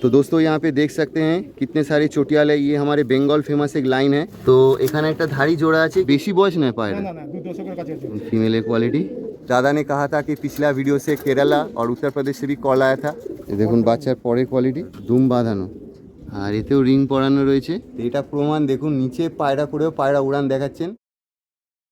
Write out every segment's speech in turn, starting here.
तो दोस्तों यहाँ पे देख सकते हैं कितने सारे चोटियाल है। ये हमारे बेंगल फेमस एक लाइन है। तो एखाने एक धारी जोड़ा আছে, बेशी बॉयस नहीं पाए फीमेल क्वालिटी। दादा ने कहा था कि पिछला वीडियो से केरला और उत्तर प्रदेश से भी कॉल आया था। देखুন বাচ্চার পরের কোয়ালিটি দুম বাঁধানো আর এতেও রিং পরানো রয়েছে। এটা প্রমাণ দেখুন, নিচে পায়রা করেও পায়রা উড়ান দেখাচ্ছেন।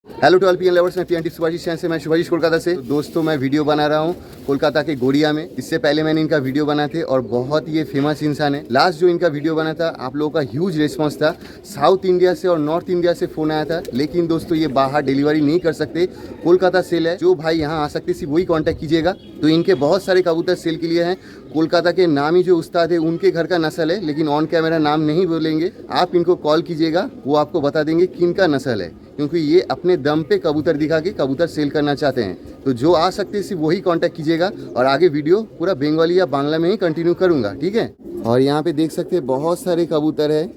Hello to all PN lovers, मैं पीएनटी सुभाषिश चैनल से, मैं सुभाषिश कोलकाता से। दोस्तों मैं वीडियो बना रहा हूँ कोलकाता के गोरिया में। इससे पहले मैंने इनका वीडियो बनाए थे और बहुत ये फेमस इंसान है। लास्ट जो इनका वीडियो बना था आप लोगों का ह्यूज रिस्पांस था। साउथ इंडिया से और नॉर्थ इंडिया से फ़ोन आया था, लेकिन दोस्तों ये बाहर डिलीवरी नहीं कर सकते, कोलकाता सेल है। जो भाई यहाँ आ सकते सिर्फ वही कॉन्टैक्ट कीजिएगा। तो इनके बहुत सारे कबूतर सेल के लिए हैं। कोलकाता के नामी जो उस्ताद है उनके घर का नस्ल है, लेकिन ऑन कैमरा नाम नहीं बोलेंगे। आप इनको कॉल कीजिएगा, वो आपको बता देंगे किन का नस्ल है, क्योंकि ये अपने दम पे कबूतर दिखा के कबूतर सेल करना चाहते हैं। तो जो आ सकते हैं सिर्फ वही कांटेक्ट कीजिएगा और आगे वीडियो पूरा बंगाली या बांग्ला में ही कंटिन्यू करूँगा, ठीक है। और यहाँ पे देख सकते हैं बहुत सारे कबूतर है,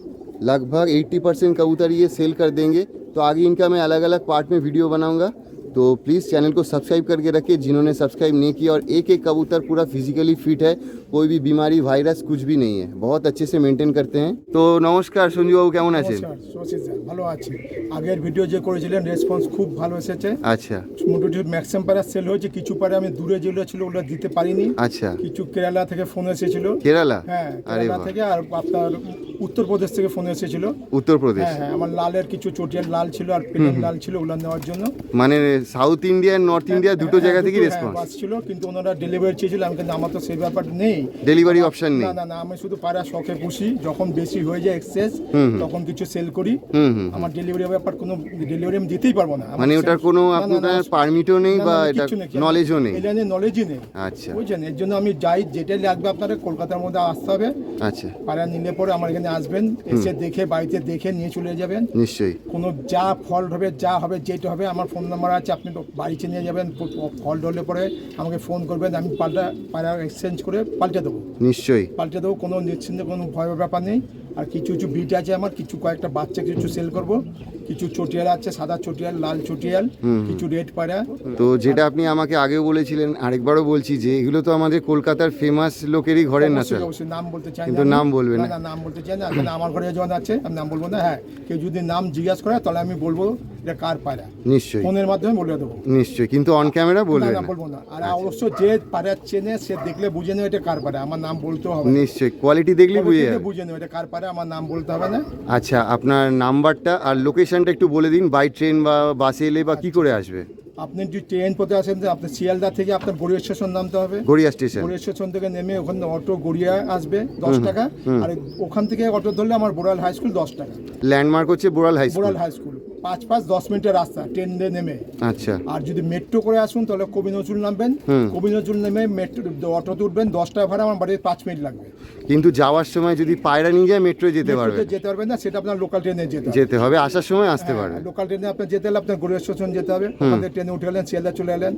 लगभग 80% कबूतर ये सेल कर देंगे। तो आगे इनका मैं अलग अलग पार्ट में वीडियो बनाऊँगा, तो प्लीज़ चैनल को सब्सक्राइब करके रखिए जिन्होंने सब्सक्राइब नहीं किया। और एक एक कबूतर पूरा फिजिकली फिट है, कोई भी बीमारी वायरस कुछ भी नहीं है, बहुत अच्छे से मेंटेन करते हैं। तो नमस्कार সঞ্জু বাবু, কেমন আছেন? ভালো আছি। আগের ভিডিও যে করেছিলেন রেসপন্স খুব ভালো এসেছে। আচ্ছা, মোটামুটি ম্যাক্সিমাম পারা সেল হয়েছে। কিছু পারে আমি দূরে যেগুলো ছিল ওগুলো দিতে পারিনি। আচ্ছা, কিছু কেরালা থেকে ফোন এসেছিল। কেরালা? হ্যাঁ, আরে কেরালা বাহ। থেকে। আর আপনার উত্তরপ্রদেশ থেকে ফোন এসেছিল। উত্তরপ্রদেশ? হ্যাঁ হ্যাঁ, আমার লালের কিছু চটিয়াল লাল ছিল আর প্লেন লাল ছিল, ওগুলো নেওয়ার জন্য। মানে সাউথ ইন্ডিয়া নর্থ ইন্ডিয়া দুটো জায়গা থেকে রেসপন্স ছিল, কিন্তু ওনারা ডেলিভারি চেয়েছিল। আমি কিন্তু আমার তো সেই ব্যাপারটা নেই, ডেলিভারি অপশন নেই। না না না, আমি শুধু পায়রা শখে পুষি। যখন বেশি হয়ে যায় এক্সেস তখন কিছু সেল করি। আমার ডেলিভারি ব্যাপার কোনো ডেলিভারি আমি দিতেই পারবো না। মানে ওটার কোনো আপনার পারমিটও নেই বা এটা নলেজও নেই? এটা নিয়ে নলেজই নেই। আচ্ছা, বুঝছেন, এর জন্য আমি যাই, যেটাই লাগবে আপনারা কলকাতার মধ্যে আসতে হবে। আচ্ছা, পায়রা নিলে পরে আমার এখানে আসবেন, এসে দেখে বাড়িতে দেখে নিয়ে চলে যাবেন। নিশ্চয়ই। কোনো যা ফল্ট হবে যা হবে যেটা হবে, আমার ফোন নাম্বার আছে, আপনি বাড়িতে নিয়ে যাবেন। ফল্ট হলে পরে আমাকে ফোন করবেন, আমি পায়রা এক্সচেঞ্জ করে পাল্টে দেবো। নিশ্চয়ই পাল্টে দেবো, কোনো নিশ্চিন্তে কোনো ভয়ের ব্যাপার নেই। আর কিছু কিছু বিট আছে আমার, কিছু কয়েকটা বাচ্চা কিছু সেল করব। কিছু চটিয়াল আছে, সাদা চটিয়াল, লাল চটিয়াল, কিছু রেড পায়রা। তো যেটা আপনি আমাকে আগেও বলেছিলেন, আরেকবারও বলছি যে এগুলো তো আমাদের কলকাতার ফেমাস লোকেরই ঘরের না স্যার? অবশ্যই নাম বলতে চাই না, কিন্তু নাম বলবেন না? না নাম বলতে চাই না। আমার ঘরে যখন আছে আমি নাম বলবো না। হ্যাঁ, কেউ যদি নাম জিজ্ঞাসা করে তাহলে আমি বলবো এটা কার পায়রা, নিশ্চয়ই ফোনের মাধ্যমে বলে দেবো। নিশ্চয়ই, কিন্তু অন ক্যামেরা বলবেন না? বলবো না। আর অবশ্য যে পায়রা চেনে সে দেখলে বুঝে নেবে এটা কার পায়রা, আমার নাম বলতেও হবে। নিশ্চয়ই, কোয়ালিটি দেখলে বুঝে নেবে এটা কার পায়রা, আমার নাম বলতে হবে না। আচ্ছা, আপনার নাম্বারটা আর লোকেশনটা একটু বলে দিন। বাই ট্রেন বা বাসে এলে বা কি করে আসবে? আপনি যদি ট্রেন পথে আসেন তো আপনার শিয়ালদা থেকে আপনার গড়িয়া স্টেশন নামতে হবে। গড়িয়া স্টেশন? গড়িয়া স্টেশন থেকে নেমে ওখানে অটো গড়িয়া আসবে 10 টাকা। আর ওখান থেকে অটো ধরলে আমার বোড়াল হাই স্কুল 10 টাকা। ল্যান্ডমার্ক হচ্ছে বোড়াল হাই স্কুল? বোড়াল হাই স্কুল 5-10 মিনিটের রাস্তা ট্রেন দিয়ে নেমে। আচ্ছা, আর যদি মেট্রো করে আসুন তাহলে কবি নজরুল নামবেন। কবি নজরুল নেমে মেট্রো অটোতে উঠবেন, 10 টাকা ভাড়া, আমার বাড়িতে 5 মিনিট লাগবে। কিন্তু যাওয়ার সময় যদি পায়রা নিয়ে যায় মেট্রো যেতে পারবেন না, সেটা আপনার লোকাল ট্রেনে যেতে হবে। আসার সময় আসতে পারবেন লোকাল ট্রেনে। আপনার যেতে হলে আপনার গড়িয়া স্টেশন যেতে হবে, ওখানে ট্রেনে উঠে গেলেন, শিয়ালদা চলে এলেন,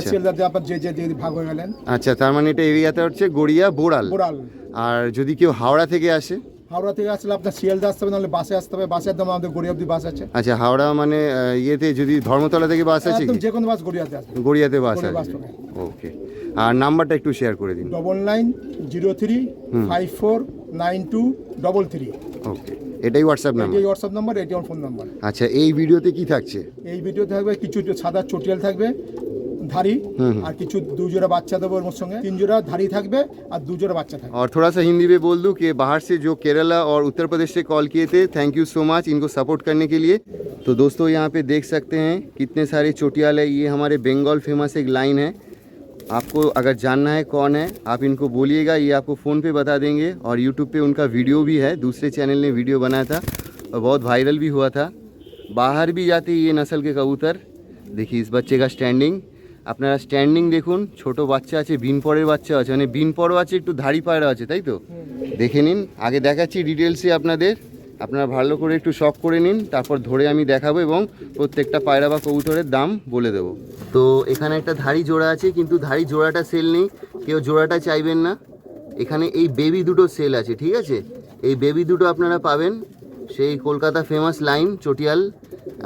শিয়ালদাতে আপনার যে ভাগ হয়ে গেলেন। আচ্ছা, তার মানে এটা এরিয়াতে হচ্ছে গড়িয়া বোড়াল। আর যদি কেউ হাওড়া থেকে আসে? হাওড়া থেকে আসলে আপনার শিয়ালদা আসতে হবে, নাহলে বাসে আসতে হবে। বাসের দাম আমাদের গড়িয়া অব্দি বাস আছে। আচ্ছা, হাওড়া মানে ইয়েতে যদি ধর্মতলা থেকে বাস আছে? যে কোনো বাস গড়িয়াতে আছে। গড়িয়াতে বাস আছে, ওকে। আর নাম্বারটা একটু শেয়ার করে দিন। 9903549233। ওকে, এটাই হোয়াটসঅ্যাপ নাম্বার? এটাই হোয়াটসঅ্যাপ নাম্বার, এটাই আমার ফোন নাম্বার। আচ্ছা, এই ভিডিওতে কি থাকছে? এই ভিডিওতে থাকবে কিছু সাদা চটিয়াল থাকবে धारी और कुछ 2 जोड़ा बच्चा देबो ওর সঙ্গে 3 जोड़ा धारी থাকবে और 2 जोड़ा बच्चा থাকবে। और थोड़ा सा हिंदी में बोल दूं कि बाहर से जो केरला और उत्तर प्रदेश से कॉल किए थे, थैंक यू सो मच इनको सपोर्ट करने के लिए। तो दोस्तों यहाँ पे देख सकते हैं कितने सारे चोटियाल है। ये हमारे बंगाल फेमस एक लाइन है। आपको अगर जानना है कौन है आप इनको बोलिएगा, ये आपको फ़ोन पे बता देंगे। और यूट्यूब पे उनका वीडियो भी है, दूसरे चैनल ने वीडियो बनाया था और बहुत वायरल भी हुआ था। बाहर भी जाते ये नस्ल के कबूतर। देखिए इस बच्चे का स्टैंडिंग, আপনারা স্ট্যান্ডিং দেখুন। ছোট বাচ্চা আছে, বিনপরের বাচ্চা আছে, মানে বিনপরও আছে, একটু ধাড়ি পায়রা আছে, তাই তো? দেখে নিন, আগে দেখাচ্ছি ডিটেলসে আপনাদের, আপনারা ভালো করে একটু শখ করে নিন, তারপর ধরে আমি দেখাবো এবং প্রত্যেকটা পায়রা বা কবুতরের দাম বলে দেবো। তো এখানে একটা ধাড়ি জোড়া আছে, কিন্তু ধাড়ি জোড়াটা সেল নেই, কেউ জোড়াটা চাইবেন না। এখানে এই বেবি দুটো সেল আছে, ঠিক আছে? এই বেবি দুটো আপনারা পাবেন সেই কলকাতা ফেমাস লাইন চটিয়াল।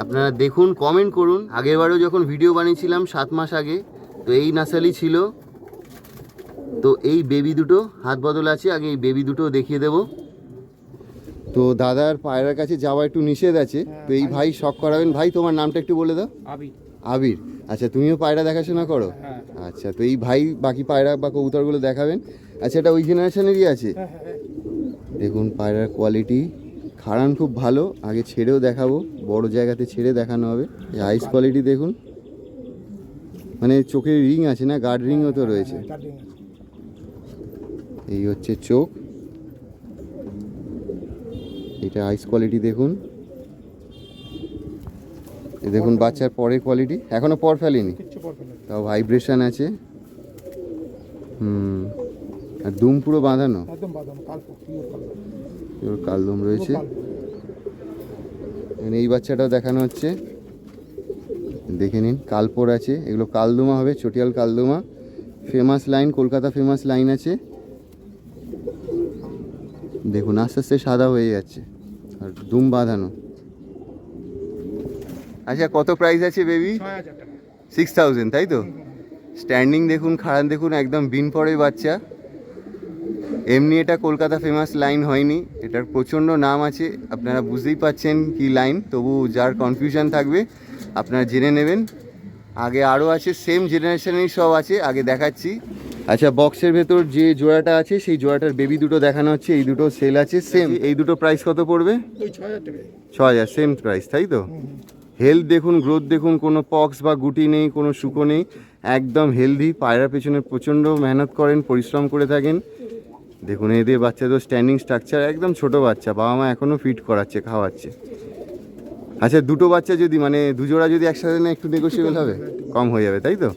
আপনারা দেখুন, কমেন্ট করুন। আগেরবারও যখন ভিডিও বানিয়েছিলাম 7 মাস আগে, তো এই নাসালি ছিল। তো এই বেবি দুটো হাত বদল আছে, আগে এই বেবি দুটো দেখিয়ে দেবো। তো দাদার পায়রার কাছে যাওয়া একটু নিষেধ আছে, তো এই ভাই শখ করাবেন। ভাই তোমার নামটা একটু বলে দাও। আবির। আচ্ছা, তুমিও পায়রা দেখাশোনা করো? আচ্ছা, তো এই ভাই বাকি পায়রা বা কবুতরগুলো দেখাবেন। আচ্ছা, এটা ওই জেনারেশনেরই আছে। দেখুন পায়রার কোয়ালিটি, খাড়ান খুব ভালো। আগে ছেড়েও দেখাবো, বড় জায়গাতে ছেড়ে দেখানো হবে। এই আইস কোয়ালিটি দেখুন, মানে চোখের রিং আছে না, গার্ড রিংও তো রয়েছে। এই হচ্ছে চোখ, এটা আইস কোয়ালিটি দেখুন। এই দেখুন বাচ্চার পরের কোয়ালিটি, এখনো পর ফেলেনি, তাও ভাইব্রেশন আছে। আর দুম পুরো বাঁধানো, কালদম রয়েছে। এই বাচ্চাটাও দেখানো হচ্ছে, দেখে নিন। কালপোর আছে, এগুলো কালদুমা হবে, চটিয়াল কালদুমা। Famous line, Kolkata famous line আছে। দেখুন আস্তে আস্তে সাদা হয়ে যাচ্ছে আর দুম বাঁধানো। আচ্ছা, কত প্রাইস আছে বেবি? 6000, তাই তো? স্ট্যান্ডিং দেখুন, খাড়ান দেখুন, একদম বিন পড়ে বাচ্চা। এমনি এটা কলকাতা ফেমাস লাইন হয়নি, এটার প্রচণ্ড নাম আছে, আপনারা বুঝতেই পাচ্ছেন কি লাইন। তবু যার কনফিউশন থাকবে আপনারা জেনে নেবেন। আগে আরও আছে, সেম জেনারেশনেরই সব আছে, আগে দেখাচ্ছি। আচ্ছা, বক্সের ভেতর যে জোড়াটা আছে সেই জোড়াটার বেবি দুটো দেখানো হচ্ছে। এই দুটো সেল আছে সেম। এই দুটো প্রাইস কত পড়বে? 6000, সেম প্রাইস, তাই তো? হেলথ দেখুন, গ্রোথ দেখুন, কোনো পক্স বা গুটি নেই, কোনো শুকো নেই, একদম হেলদি। পায়রার পেছনে প্রচণ্ড মেহনত করেন, পরিশ্রম করে থাকেন। দেখুন এদের বাচ্চাদের স্ট্যান্ডিং স্ট্রাকচার, একদম ছোট বাচ্চা, বাবা মা এখনও ফিড করাচ্ছে, খাওয়াচ্ছে। আচ্ছা, দুটো বাচ্চা যদি মানে দুজোড়া যদি একসাথে না, একটু নেগোসিয়েবল হবে, কম হয়ে যাবে, তাই তো?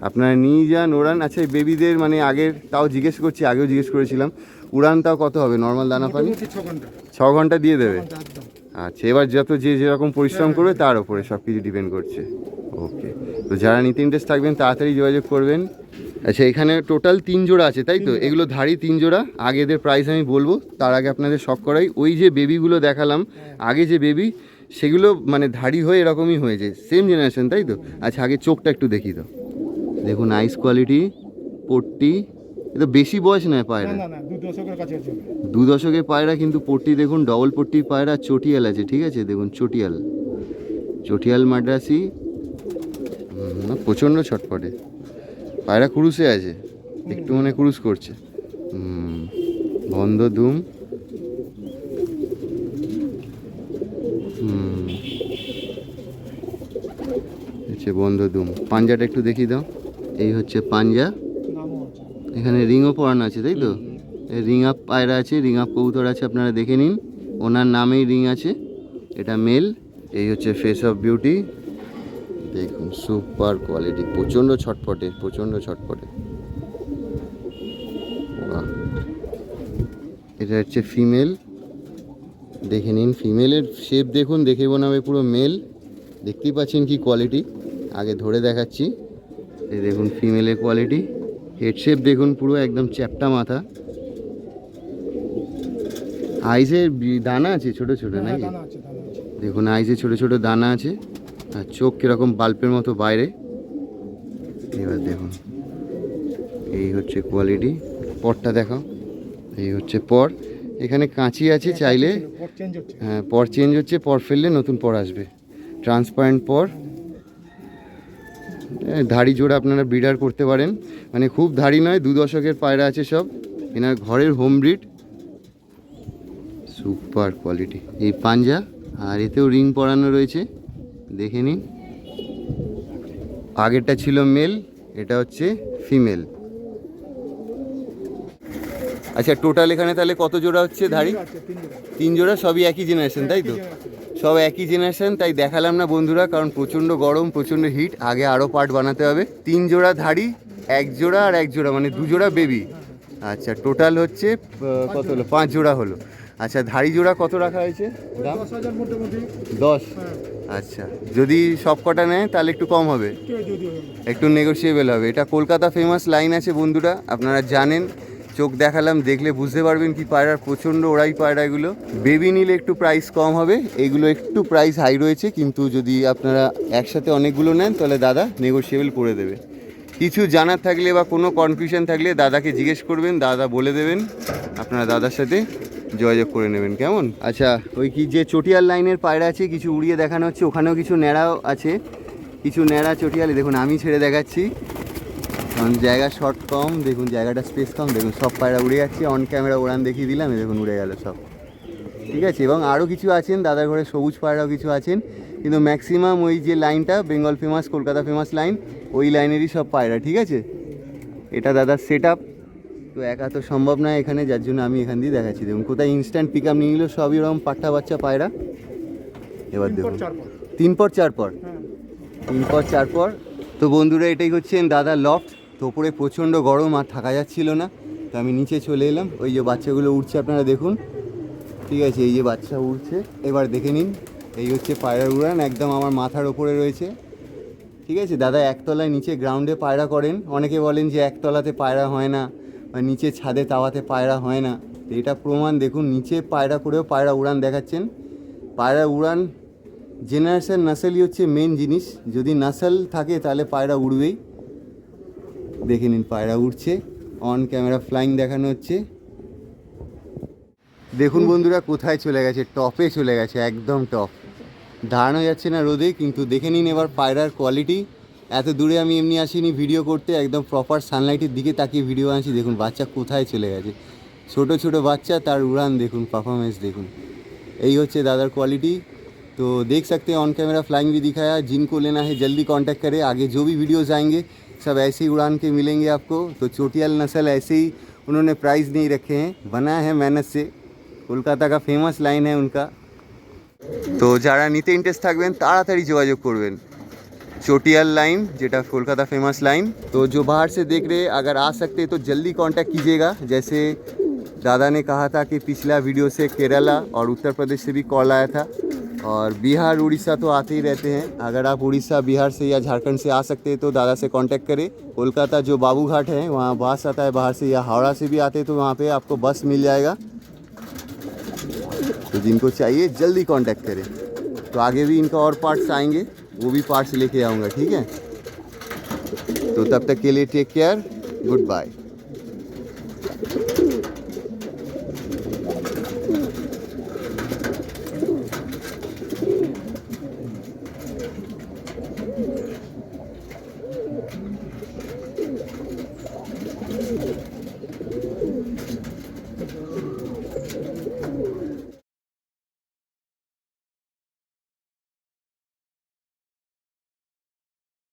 আপনারা নিয়ে যান, ওড়ান। আচ্ছা, এই বেবিদের মানে আগের তাও জিজ্ঞেস করছি, আগেও জিজ্ঞেস করেছিলাম, উড়ান তাও কত হবে নর্মাল দানা পানি? 6 ঘন্টা দিয়ে দেবে। আচ্ছা, এবার যত যে যেরকম পরিশ্রম করবে তার উপরে সব কিছু ডিপেন্ড করছে। ওকে, তো যারা নিতে ইন্টারেস্ট থাকবেন তাড়াতাড়ি যোগাযোগ করবেন। আচ্ছা, এখানে টোটাল 3 জোড়া আছে, তাই তো? এগুলো ধাড়ি 3 জোড়া। আগে এদের প্রাইস আমি বলবো, তার আগে আপনাদের শখ করাই। ওই যে বেবিগুলো দেখালাম আগে, যে বেবি, সেগুলো মানে ধাড়ি হয়ে এরকমই হয়েছে, সেম জেনারেশন, তাই তো? আচ্ছা, আগে চোখটা একটু দেখি তো। দেখুন আইস কোয়ালিটি, পট্টি, এটা বেশি বয়স নয় পায়রা, 2 দশকের পায়রা, কিন্তু পট্টি দেখুন, ডবল পট্টির পায়রা। চটিয়াল আছে, ঠিক আছে? দেখুন চটিয়াল, চটিয়াল মাদ্রাসি, প্রচণ্ড ছটপটে পায়রা। ক্রুশে আছে, একটু মানে ক্রুশ করছে। বন্ধ ধুম, বন্ধ ধুম। পাঞ্জাটা একটু দেখিয়ে দাও। এই হচ্ছে পাঞ্জা, এখানে রিংও পরানো আছে, তাই তো? রিং আপ পায়রা আছে, রিং আপ কবুতর আছে, আপনারা দেখে নিন, ওনার নামেই রিং আছে। এটা মেল। এই হচ্ছে ফেস অফ বিউটি, দেখুন সুপার কোয়ালিটি, প্রচণ্ড ছটপটে, প্রচণ্ড ছটপটে। এটা হচ্ছে ফিমেল, দেখে নিন। ফিমেলের শেপ দেখুন, দেখে মনে হবে পুরো মেল। দেখতেই পাচ্ছেন কি কোয়ালিটি, আগে ধরে দেখাচ্ছি। এই দেখুন ফিমেলের কোয়ালিটি, হেড শেপ দেখুন, পুরো একদম চ্যাপটা মাথা। আইসে দানা আছে ছোট ছোট, নাকি? দেখুন আইসে ছোট ছোট দানা আছে, আর চোখ কীরকম বাল্বের মতো বাইরে। এবার দেখুন, এই হচ্ছে কোয়ালিটি। পরটা দেখাও। এই হচ্ছে পর, এখানে কাঁচি আছে, চাইলে হ্যাঁ পর চেঞ্জ হচ্ছে, পর ফেললে নতুন পর আসবে। ট্রান্সপারেন্ট পর, ধাড়ি জোড়া আপনারা ব্রিডার করতে পারেন, মানে খুব ধাড়ি নয়, 2 দশকের পায়রা আছে সব। এনার ঘরের হোম ব্রিড, সুপার কোয়ালিটি। এই পাঞ্জা, আর এতেও রিং পরানো রয়েছে, দেখে নিন। আগেরটা ছিল মেল, এটা হচ্ছে ফিমেল। আচ্ছা, টোটাল এখানে তাহলে কত জোড়া হচ্ছে ধাড়ি? 3 জোড়া, সবই একই জেনারেশন, তাই তো? সব একই জেনারেশন, তাই দেখালাম না বন্ধুরা, কারণ প্রচণ্ড গরম, প্রচণ্ড হিট, আগে আরও পার্ট বানাতে হবে। 3 জোড়া ধাড়ি, 1 জোড়া আর 1 জোড়া, মানে 2 জোড়া বেবি। আচ্ছা, টোটাল হচ্ছে কত হলো? 5 জোড়া হলো। আচ্ছা, ধাড়ি জোড়া কত রাখা হয়েছে? 10। আচ্ছা, যদি সব কটা নেয় তাহলে একটু কম হবে, একটু নেগোসিয়েবল হবে। এটা কলকাতা ফেমাস লাইন আছে বন্ধুরা, আপনারা জানেন। চোখ দেখালাম, দেখলে বুঝতে পারবেন কি পায়রার প্রচণ্ড ওড়াই পায়রা এগুলো। বেবি নিলে একটু প্রাইস কম হবে, এইগুলো একটু প্রাইস হাই রয়েছে, কিন্তু যদি আপনারা একসাথে অনেকগুলো নেন তাহলে দাদা নেগোসিয়েবল করে দেবে। কিছু জানার থাকলে বা কোনো কনফিউশন থাকলে দাদাকে জিজ্ঞেস করবেন, দাদা বলে দেবেন, আপনারা দাদার সাথে যোগাযোগ করে নেবেন। কেমন? আচ্ছা, ওই কি যে চটিয়াল লাইনের পায়রা আছে কিছু উড়িয়ে দেখানো হচ্ছে, ওখানেও কিছু ন্যাড়াও আছে, কিছু ন্যাড়া চটিয়ালি দেখুন আমি ছেড়ে দেখাচ্ছি, কারণ জায়গা শর্ট কম, দেখুন জায়গাটা স্পেস কম, দেখুন সব পায়রা উড়ে যাচ্ছে, অন ক্যামেরা উড়ান দেখিয়ে দিলাম, দেখুন উড়ে গেল সব। ঠিক আছে, এবং আরও কিছু আছেন দাদার ঘরে, সবুজ পায়রাও কিছু আছেন, কিন্তু ম্যাক্সিমাম ওই যে লাইনটা Bengal famous, Kolkata famous line, ওই লাইনেরই সব পায়রা। ঠিক আছে, এটা দাদার সেট আপ, তো একা তো সম্ভব নয় এখানে, যার জন্য আমি এখান দিয়ে দেখাচ্ছি। দেখুন কোথায় ইনস্ট্যান্ট পিক আপ নিয়ে নিল, সবই ওরকম পাট্টা বাচ্চা পায়রা। এবার দেখুন 3 পর 4 পর, 3 পর 4 পর। তো বন্ধুরা এটাই হচ্ছেন দাদার লফট। তো ওপরে প্রচণ্ড গরম, আর থাকা যাচ্ছিল না, তো আমি নিচে চলে এলাম। ওই যে বাচ্চাগুলো উঠছে আপনারা দেখুন, ঠিক আছে, এই যে বাচ্চা উঠছে, এবার দেখে নিন। এই হচ্ছে পায়রার উড়ান, একদম আমার মাথার ওপরে রয়েছে। ঠিক আছে, দাদা একতলায় নিচে গ্রাউন্ডে পায়রা করেন। অনেকে বলেন যে একতলাতে পায়রা হয় না, বা নিচে ছাদে তাওয়াতে পায়রা হয় না, তো এটা প্রমাণ। দেখুন নিচে পায়রা করেও পায়রা উড়ান দেখাচ্ছেন। পায়রা উড়ান জেনারেশন নাসেলই হচ্ছে মেন জিনিস, যদি নাসেল থাকে তাহলে পায়রা উড়বেই। দেখে নিন পায়রা উঠছে, অন ক্যামেরা ফ্লাইং দেখানো হচ্ছে। দেখুন বন্ধুরা কোথায় চলে গেছে, টপে চলে গেছে, একদম টপ, দাঁড়ানো যাচ্ছে না রোদে। কিন্তু দেখে নিন এবার পায়রার কোয়ালিটি। এত দূরে আমি এমনি আসিনি ভিডিও করতে, একদম প্রপার সানলাইটের দিকে তাকিয়ে ভিডিও আনছি। দেখুন বাচ্চা কোথায় চলে গেছে, ছোট ছোট বাচ্চা, তার উড়ান দেখুন, পারফরমেন্স দেখুন। এই হচ্ছে दादर क्वालिटी। तो देख सकते हैं ऑन कैमरा फ्लाइंग भी दिखाया। जिनको लेना है जल्दी कांटेक्ट करें, आगे जो भी वीडियोस आएंगे सब ऐसे ही उड़ान के मिलेंगे आपको। तो चोटियाल नस्ल ऐसे ही उन्होंने प्राइस नहीं रखे हैं, बनाया है मेहनत से, कोलकाता का फेमस लाइन है उनका। तो যারা নিতে ইন্টারেস্ট থাকবেন তাড়াতাড়ি যোগাযোগ করবেন। चोटियाल लाइन जेटा कोलकाता फेमस लाइन। तो जो बाहर से देख रहे अगर आ सकते तो जल्दी कांटेक्ट कीजिएगा। जैसे दादा ने कहा था कि पिछला वीडियो से केरला और उत्तर प्रदेश से भी कॉल आया था, और बिहार उड़ीसा तो आते ही रहते हैं। अगर आप उड़ीसा बिहार से या झारखंड से आ सकते हैं तो दादा से कांटेक्ट करें। कोलकाता जो बाबूघाट है वहाँ बस आता है बाहर से, या हावड़ा से भी आते हैं तो वहाँ पे आपको बस मिल जाएगा। तो जिनको चाहिए जल्दी कांटेक्ट करें। तो आगे भी इनका और पार्ट्स आएंगे, वो भी पार्ट्स लेके आऊँगा। ठीक है, तो तब तक के लिए टेक केयर, गुड बाय।